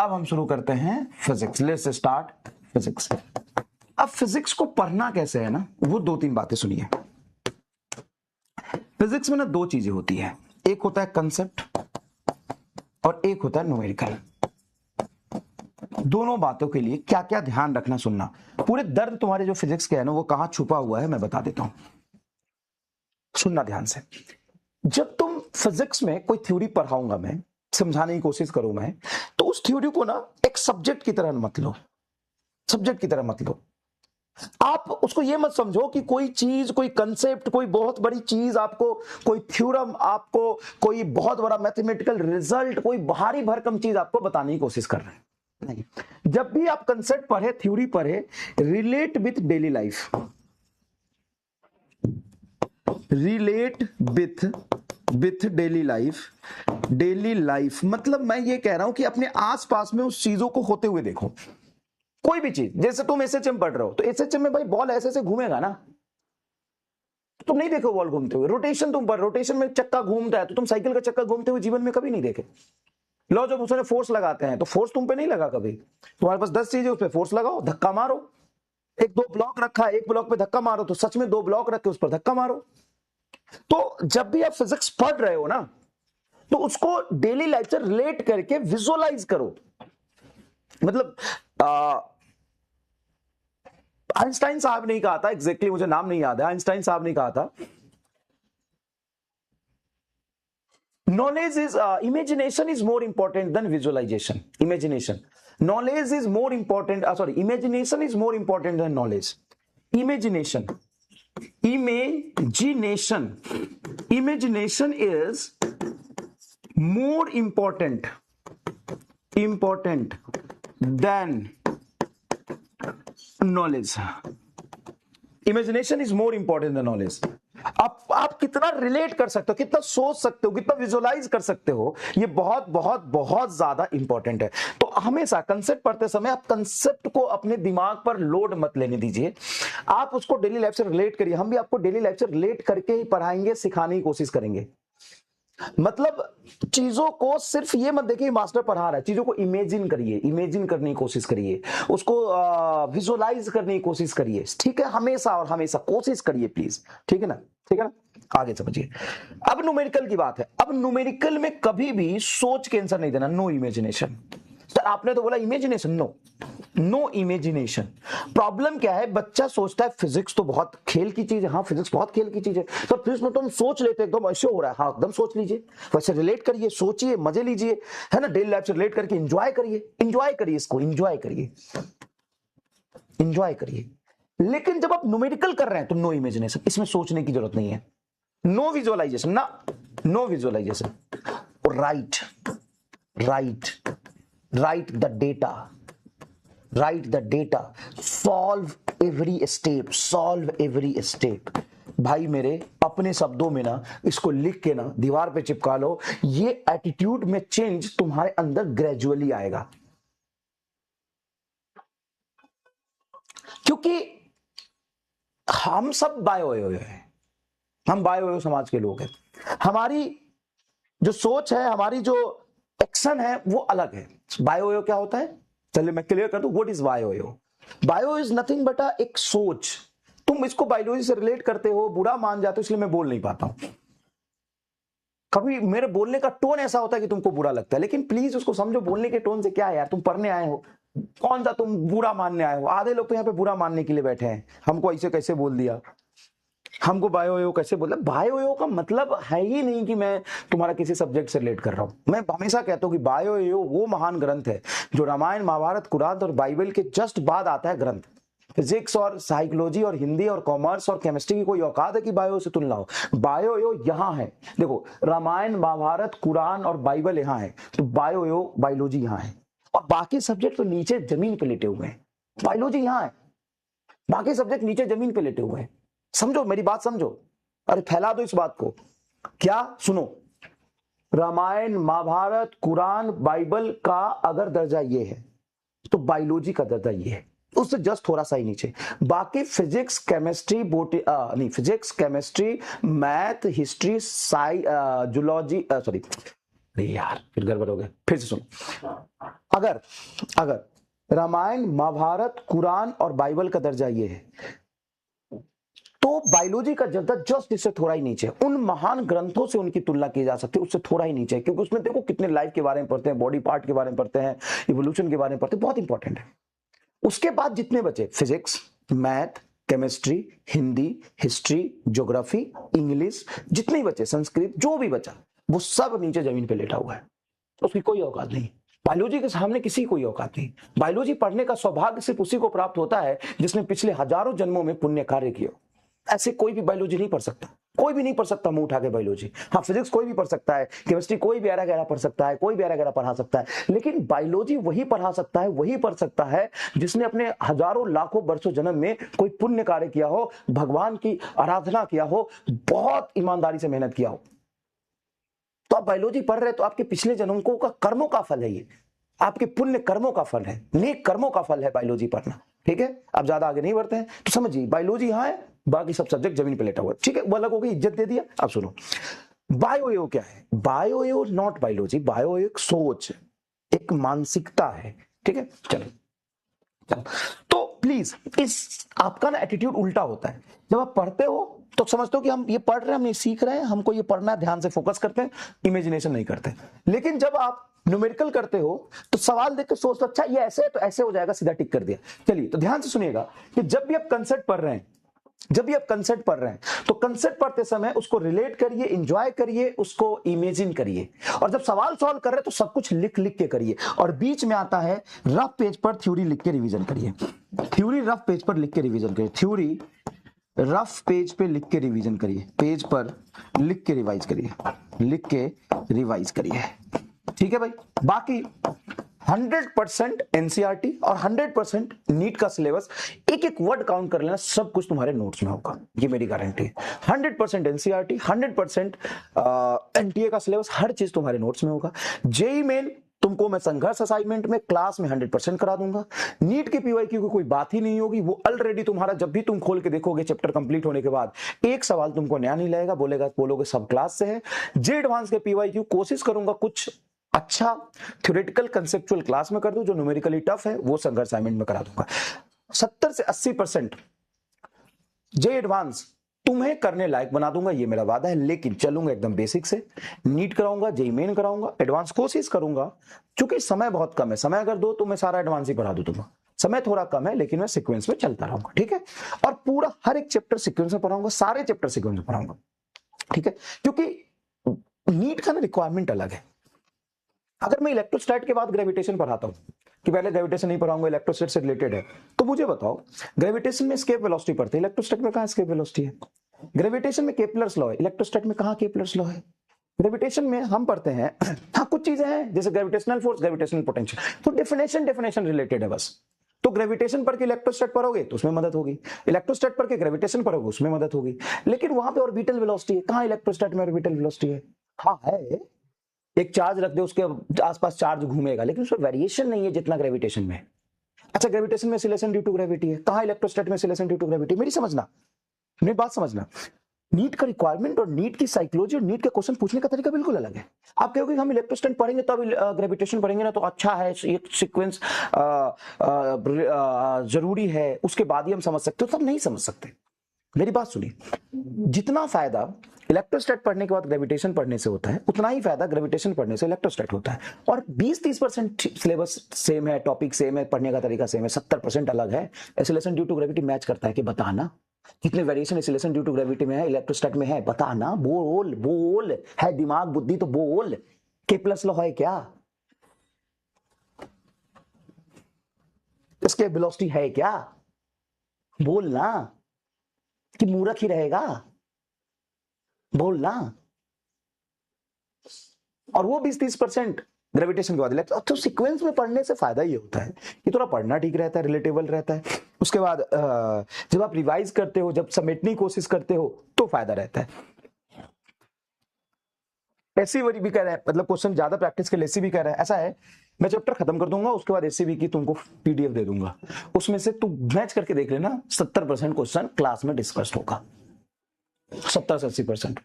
अब हम शुरू करते हैं फिजिक्स। Let's start physics. अब फिजिक्स को पढ़ना कैसे है ना, वो दो तीन बातें सुनिए। फिजिक्स में ना दो चीजें होती है, एक होता है कंसेप्ट और एक होता है न्यूमेरिकल। दोनों बातों के लिए क्या क्या ध्यान रखना, सुनना। पूरे दर्द तुम्हारे जो फिजिक्स के है ना, वो कहां छुपा हुआ है मैं बता देता हूं, सुनना ध्यान से। जब तुम फिजिक्स में कोई थ्योरी पढ़ाऊंगा, मैं समझाने की कोशिश करूं मैं, तो उस थ्योरी को ना एक सब्जेक्ट की तरह मत लो, सब्जेक्ट की तरह मत लो। आप उसको ये मत समझो कि कोई चीज, कोई कंसेप्ट, कोई बहुत बड़ी चीज आपको, कोई थ्योरम आपको, कोई बहुत बड़ा मैथमेटिकल रिजल्ट, कोई भारी भरकम चीज आपको बताने की कोशिश कर रहे हैं। नहीं, जब भी आप कंसेप्ट पढ़े, थ्योरी पढ़े, relate with daily life, relate with daily life. Daily life मतलब मैं ये कह रहा हूं कि अपने आसपास में उस चीजों को होते हुए देखो। कोई भी चीज, जैसे तुम एसएचएम पढ़ रहे हो, तो एसएचएम में भाई बॉल ऐसे ऐसे घूमेगा ना, तुम नहीं देखो बॉल घूमते हुए। रोटेशन तुम पढ़, रोटेशन में चक्का घूमता है, तो तुम साइकिल का चक्का घूमते हुए जीवन में कभी नहीं देखे। लो, जब उसने फोर्स लगाते हैं तो फोर्स तुम पे नहीं लगा कभी। तुम्हारे पास 10 चीजें, उस पर फोर्स लगाओ, धक्का मारो। एक दो ब्लॉक रखा है, एक ब्लॉक पे धक्का मारो, तो सच में 2 ब्लॉक रख के उस पर धक्का मारो। तो जब भी आप फिजिक्स पढ़ रहे हो ना, तो उसको डेली लाइफ से रिलेट करके विजुअलाइज करो। मतलब आइंस्टाइन साहब ने कहा था, एग्जैक्टली मुझे नाम नहीं याद है, आइंस्टाइन साहब ने कहा था, knowledge is imagination is more important than visualization. Knowledge is more important, imagination is more important than knowledge. Imagination is more important than knowledge. Imagination is more important than knowledge. आप कितना relate कर सकते हो, कितना सोच सकते हो, कितना विजुअलाइज कर सकते हो, ये बहुत बहुत बहुत ज्यादा इंपॉर्टेंट है। तो हमेशा कंसेप्ट पढ़ते समय आप कंसेप्ट को अपने दिमाग पर लोड मत लेने दीजिए, आप उसको डेली लाइफ से रिलेट करिए। हम भी आपको डेली लाइफ से रिलेट करके ही पढ़ाएंगे, सिखाने की कोशिश करेंगे। मतलब चीजों को सिर्फ ये मत देखिए मास्टर पढ़ा रहा है, चीजों को इमेजिन करिए, इमेजिन करने की कोशिश करिए, उसको विजुअलाइज करने की कोशिश करिए। ठीक है, हमेशा और हमेशा कोशिश करिए प्लीज। ठीक है ना, ठीक है ना, आगे समझिए। अब न्यूमेरिकल की बात है। अब न्यूमेरिकल में कभी भी सोच के आंसर नहीं देना, नो इमेजिनेशन। सर आपने तो बोला इमेजिनेशन, नो इमेजिनेशन। प्रॉब्लम क्या है, बच्चा सोचता है फिजिक्स तो बहुत खेल की चीज है। हाँ, फिजिक्स बहुत खेल की चीज है। तो फिजिक्स में तुम सोच लेते एकदम ऐसे हो रहा है, हाँ एकदम सोच लीजिए, वैसे रिलेट करिए, सोचिए, मजे लीजिए, है ना, डेली लाइफ से रिलेट करके एंजॉय करिए, इसको एंजॉय करिए। लेकिन जब आप न्यूमेरिकल कर रहे हैं तो नो इमेजिनेशन, इसमें सोचने की जरूरत नहीं है, नो विजुअलाइजेशन ना, no visualization. Write the data, solve every step. भाई मेरे अपने शब्दों में ना इसको लिख के ना दीवार पे चिपका लो। ये एटीट्यूड में चेंज तुम्हारे अंदर ग्रेजुअली आएगा, क्योंकि हम सब बायो हैं, हम बायो समाज के लोग हैं। हमारी जो सोच है, हमारी जो एक्शन है वो अलग है। बायो क्या होता है, चलिए मैं क्लियर कर दूं, what is bio is nothing but एक सोच। तुम इसको बायोलॉजी से रिलेट करते हो, बुरा मान जाते हो, इसलिए मैं बोल नहीं पाता हूं। कभी मेरे बोलने का टोन ऐसा होता है कि तुमको बुरा लगता है, लेकिन प्लीज उसको समझो, बोलने के टोन से क्या है यार, तुम पढ़ने आए हो, कौन सा तुम बुरा मानने आए हो। आधे लोग तो यहाँ पे बुरा मानने के लिए बैठे हैं, हमको ऐसे कैसे बोल दिया, हमको बायो कैसे बोला। बायो का मतलब है ही नहीं कि मैं तुम्हारा किसी सब्जेक्ट से रिलेट कर रहा हूं। मैं हमेशा कहता हूं कि बायो वो महान ग्रंथ है जो रामायण, महाभारत, कुरान और बाइबल के जस्ट बाद आता है ग्रंथ। फिजिक्स और साइकोलॉजी और हिंदी और कॉमर्स और केमिस्ट्री की कोई औकात है कि बायो से तुलना हो। बायो यहां है, देखो रामायण, महाभारत, कुरान और बाइबल यहां है, तो बायोलॉजी यहां है, और बाकी सब्जेक्ट तो नीचे जमीन पे लेटे हुए हैं। बायोलॉजी यहां है, बाकी सब्जेक्ट नीचे जमीन पे लेटे हुए हैं। समझो मेरी बात, समझो, अरे फैला दो इस बात को। क्या सुनो, रामायण, महाभारत, कुरान, बाइबल का अगर दर्जा ये है तो बायोलॉजी का दर्जा ये है, उससे जस्ट थोड़ा सा ही नीचे। बाकी physics, chemistry, physics, chemistry, math, history, zoology, sorry यार फिर गड़बड़ हो गया, फिर से सुनो। अगर अगर रामायण, महाभारत, कुरान और बाइबल का दर्जा ये है, तो बायोलॉजी का दर्जा जस्ट इससे थोड़ा ही नीचे, उन महान ग्रंथों से उनकी तुलना की जा सकती है, उससे थोड़ा ही नीचे, क्योंकि उसमें देखो कितने लाइफ के बारे में पढ़ते हैं, बॉडी पार्ट के बारे में पढ़ते हैं, इवोल्यूशन के बारे में पढ़ते हैं, बहुत इंपॉर्टेंट है। उसके बाद जितने बचे, physics, math, chemistry, Hindi, history, geography, English, जितने बचे, संस्कृत, जो भी बचा, वो सब नीचे जमीन पे लेटा हुआ है, उसकी कोई औकात नहीं। बायोलॉजी के सामने किसी कोई औकात नहीं। बायोलॉजी पढ़ने का सौभाग्य सिर्फ उसी को प्राप्त होता है जिसने पिछले हजारों जन्मों में पुण्य कार्य किए। ऐसे कोई भी बायोलॉजी नहीं पढ़ सकता, कोई भी नहीं पढ़ सकता मुंह उठा के बायोलॉजी। हाँ, फिजिक्स कोई भी पढ़ सकता है, केमिस्ट्री कोई भी गहरा पढ़ सकता है, कोई भी गहरा पढ़ा सकता है, लेकिन बायोलॉजी वही पढ़ा सकता है, वही पढ़ सकता है जिसने अपने हजारों लाखों वर्षों जन्म में कोई पुण्य कार्य किया हो, भगवान की आराधना किया हो, बहुत ईमानदारी से मेहनत किया हो। तो आप बायोलॉजी पढ़ रहे तो आपके पिछले जन्मों का कर्मों का फल है, ये आपके पुण्य कर्मों का फल है, नेक कर्मों का फल है बायोलॉजी पढ़ना। ठीक है, अब ज्यादा आगे नहीं बढ़ते हैं, तो समझिए बायोलॉजी यहाँ है, बाकी सब सब्जेक्ट जमीन पे लेटा हुआ। ठीक है, वो अलग हो गई, इज्जत दे दिया। अब सुनो, बायो क्या है? बायो नॉट बायोलॉजी, बायो एक सोच, एक मानसिकता है। ठीक है, चलो चलो, तो प्लीज इस आपका ना एटीट्यूड उल्टा होता है। जब आप पढ़ते हो तो समझते हो कि हम ये पढ़ रहे हैं, हम ये सीख रहे हैं, हमको ये पढ़ना है, ध्यान से फोकस करते हैं, इमेजिनेशन नहीं करते। लेकिन जब आप न्यूमेरिकल करते हो तो सवाल देख के सोचते अच्छा ये ऐसे है तो ऐसे हो जाएगा, सीधा टिक कर दिया। चलिए, तो ध्यान से सुनिएगा कि जब भी आप कंसेप्ट पढ़ रहे हैं, तो कंसेप्ट पढ़ते समय उसको रिलेट करिए, एंजॉय करिए, उसको इमेजिन करिए, और जब सवाल सॉल्व कर रहे हैं तो सब कुछ लिख लिख के करिए। और बीच में आता है रफ पेज पर थ्योरी लिख के रिवीजन करिए, थ्योरी रफ पेज पर लिख के रिवीजन करिए, थ्योरी रफ पेज पे लिख के रिवीजन करिए, पेज पर लिख के रिवाइज करिए, लिख के रिवाइज करिए। ठीक है भाई, बाकी 100% एनसीईआरटी और 100% नीट का सिलेबस, एक एक वर्ड काउंट कर लेना, सब कुछ तुम्हारे नोट्स में होगा, ये मेरी गारंटी है। 100% एनसीईआरटी, 100% एनटीए का सिलेबस, हर चीज तुम्हारे नोट्स में होगा। जेईई मेन तुमको मैं संघर्ष असाइनमेंट में क्लास में 100% करा दूंगा। नीट की पीवाईक्यू की कोई बात ही नहीं होगी, वो ऑलरेडी तुम्हारा, जब भी तुम खोल के देखोगे चैप्टर कंप्लीट होने के बाद, एक सवाल तुमको नया नहीं लगेगा, बोलोगे सब क्लास से है। जे एडवांस के पीवाईक्यू कोशिश करूंगा कुछ अच्छा थ्योरेटिकल कंसेप्चुअल क्लास में कर दूं, जो न्यूमेरिकली टफ है वो संघर्ष असाइनमेंट में करा दूंगा। 70 से 80% जे एडवांस तुम्हें करने लायक बना दूंगा, ये मेरा वादा है। लेकिन चलूंगा एकदम बेसिक से, नीट कराऊंगा, जेईई मेन कराऊंगा, एडवांस कोशिश करूंगा, क्योंकि समय बहुत कम है। समय अगर दो तो मैं सारा एडवांस ही पढ़ा दूं तुम्हें, समय थोड़ा कम है, लेकिन मैं सीक्वेंस में चलता रहूंगा। ठीक है, और पूरा हर एक चैप्टर सीक्वेंस में पढ़ाऊंगा, सारे चैप्टर सीक्वेंस में पढ़ाऊंगा। ठीक है, क्योंकि नीट का ना रिक्वायरमेंट अलग है। अगर मैं इलेक्ट्रोस्टैट के बाद ग्रेविटेशन पढ़ाता हूं, कि पहले ग्रेविटेशन नहीं पढ़ाऊंगा, इलेक्ट्रोस्टैट से रिलेटेड है, तो मुझे बताओ, ग्रेविटेशन में एस्केप वेलोसिटी पढ़ते हैं, इलेक्ट्रोस्टैट में कहां एस्केप वेलोसिटी है? ग्रेविटेशन में केपलर्स लॉ है, इलेक्ट्रोस्टैट में कहां केपलर्स लॉ है? ग्रेविटेशन में हम पढ़ते हैं हाँ कुछ चीजें हैं जैसे ग्रेविटेशनल फोर्स, ग्रेविटेशनल पोटेंशियल, तो डेफिनेशन रिलेटेड है बस। तो ग्रेविटेशन पढ़ के इलेक्ट्रोस्टैट पढ़ोगे तो उसमें मदद होगी, इलेक्ट्रोस्टैट पढ़ के ग्रेविटेशन पढ़ोगे उसमें मदद होगी। लेकिन वहां पे ऑर्बिटल वेलोसिटी है, कहां इलेक्ट्रोस्टैट में ऑर्बिटल वेलोसिटी है? हाँ है, एक चार्ज रख दे, उसके आसपास चार्ज घूमेगा, लेकिन उसमें वेरिएशन नहीं है जितना ग्रेविटेशन में। अच्छा, ग्रेविटेशन में एक्सीलरेशन ड्यू टू ग्रेविटी है, कहां इलेक्ट्रोस्टैट में एक्सीलरेशन ड्यू टू ग्रेविटी? मेरी समझना, मेरी बात समझना, नीट का रिक्वायरमेंट और नीट की साइकोलॉजी और नीट के क्वेश्चन पूछने का तरीका बिल्कुल अलग है। आप कहोगे हम इलेक्ट्रोस्टैट पढ़ेंगे तब ग्रेविटेशन पढ़ेंगे ना, तो अच्छा है, ये सीक्वेंस जरूरी है, उसके बाद ही हम समझ सकते हो, तब नहीं समझ सकते। मेरी बात सुनिए, जितना फायदा इलेक्ट्रोस्टैट पढ़ने के बाद ग्रेविटेशन पढ़ने से होता है, उतना ही फायदा ग्रेविटेशन पढ़ने से इलेक्ट्रोस्टैट होता है। और 20-30% सिलेबस सेम है, टॉपिक सेम है, पढ़ने का तरीका सेम है, 70% अलग है। Acceleration due to gravity match करता है कि बताना कितने variation acceleration due to gravity में है, इलेक्ट्रोस्टैट में है, बताना, बोल बोल, है दिमाग बुद्धि तो बोल, केपलर्स लॉ है क्या, इसके वेलोसिटी है क्या, बोलना, कि मूर्ख ही रहेगा, बोलना। और वो 20-30% ग्रेविटेशन के बाद तो सीक्वेंस में पढ़ने से फायदा ये होता है कि थोड़ा पढ़ना ठीक रहता है, रिलेटेबल रहता है। उसके बाद जब आप रिवाइज करते हो, जब समेटने की कोशिश करते हो, तो फायदा रहता है। ऐसी भी कह रहा है, मतलब क्वेश्चन ज्यादा प्रैक्टिस के लिए ऐसी भी कह रहा है, ऐसा है मैं चैप्टर खत्म कर दूंगा, उसके बाद एससीबी की तुमको पीडीएफ दे दूंगा, उसमें से तुम मैच करके देख लेना, 70% क्वेश्चन क्लास में डिस्कस होगा, 70 से 80%।